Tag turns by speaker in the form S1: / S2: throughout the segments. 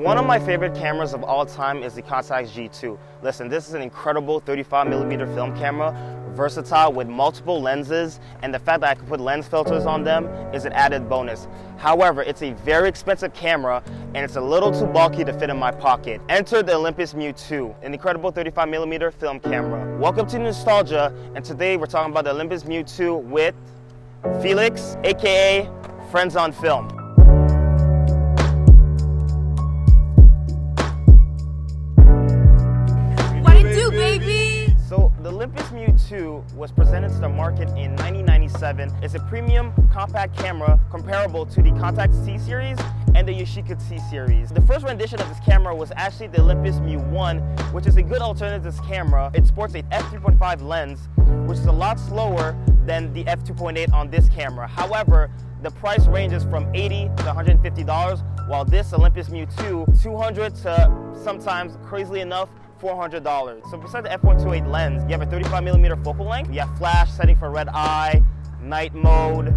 S1: One of my favorite cameras of all time is the Nikon MJU II. Listen, this is an incredible 35mm film camera, versatile with multiple lenses, and the fact that I can put lens filters on them is an added bonus. However, it's a very expensive camera and it's a little too bulky to fit in my pocket. Enter the Olympus MJU II, an incredible 35mm film camera. Welcome to Nostalgia, and today we're talking about the Olympus MJU II with Felixe, aka Friends on Film. So the Olympus MJU II was presented to the market in 1997. It's a premium compact camera comparable to the Contax C series and the Yashica C series. The first rendition of this camera was actually the Olympus MJU I, which is a good alternative to this camera. It sports a f3.5 lens, which is a lot slower than the f2.8 on this camera. However, the price ranges from $80 to $150, while this Olympus MJU II, $200 to sometimes, crazily enough, $400. So besides the f1.28 lens, you have a 35mm focal length, you have flash setting for red eye, night mode,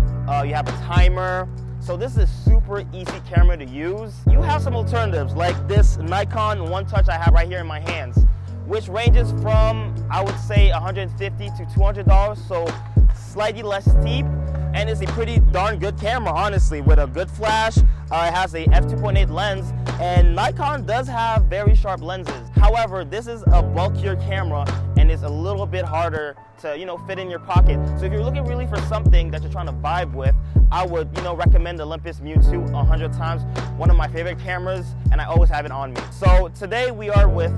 S1: you have a timer. So this is a super easy camera to use. You have some alternatives like this Nikon One Touch I have right here in my hands, which ranges from, I would say, $150 to $200, so slightly less steep, and it's a pretty darn good camera, honestly, with a good flash. It has a f2.8 lens, and Nikon does have very sharp lenses. However, this is a bulkier camera and it's a little bit harder to, fit in your pocket. So if you're looking really for something that you're trying to vibe with, I would, recommend the Olympus MJU II 100 times. One of my favorite cameras, and I always have it on me. So today we are with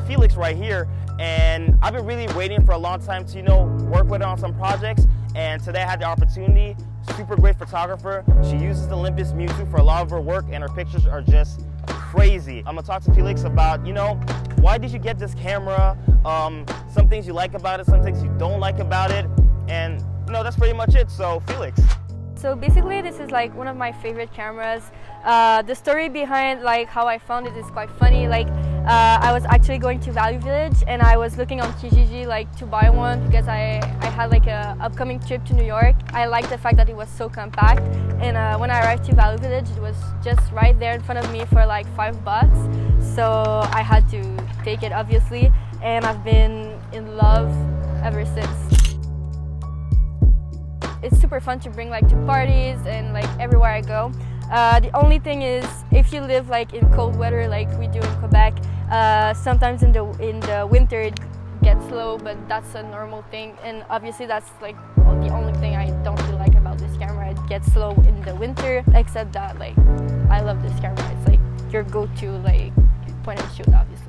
S1: Felixe right here, and I've been really waiting for a long time to, work with her on some projects. And today I had the opportunity. Super great photographer. She uses the Olympus MJU II for a lot of her work, and her pictures are just crazy. I'm gonna talk to Felixe about, why did you get this camera? Some things you like about it, some things you don't like about it, and that's pretty much it. So Felixe.
S2: So basically, this is like one of my favorite cameras. The story behind how I found it is quite funny. I was actually going to Value Village and I was looking on Kijiji to buy one because I had a upcoming trip to New York. I liked the fact that it was so compact, and when I arrived to Value Village, it was just right there in front of me for $5. So I had to take it, obviously, and I've been in love ever since. It's super fun to bring to parties and everywhere I go. The only thing is, if you live in cold weather like we do in Quebec, sometimes in the winter it gets slow, but that's a normal thing. And obviously that's the only thing I don't really like about this camera. It gets slow in the winter, except that I love this camera. It's your go-to point and shoot, obviously.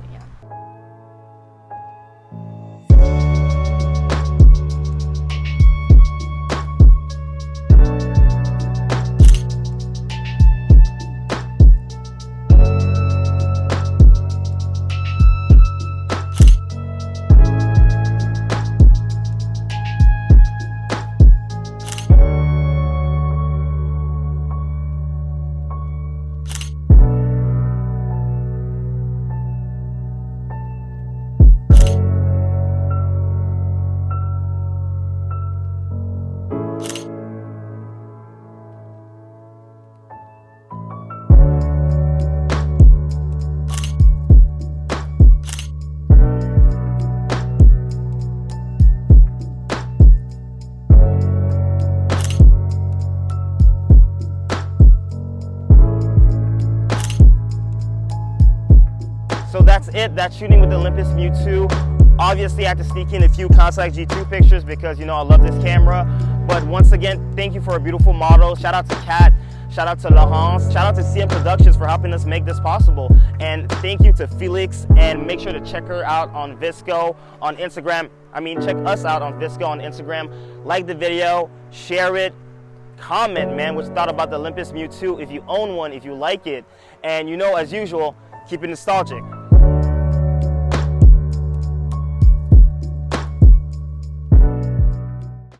S1: So that's it. That's shooting with the Olympus MJU II. Obviously, I had to sneak in a few Contax G2 pictures because, I love this camera. But once again, thank you for a beautiful model. Shout out to Kat. Shout out to Laurence. Shout out to CM Productions for helping us make this possible. And thank you to Felixe. And make sure to check her out on Visco, on Instagram. Check us out on Visco on Instagram. Like the video, share it. Comment, man, what you thought about the Olympus MJU II. If you own one, if you like it. And as usual, keep it nostalgic.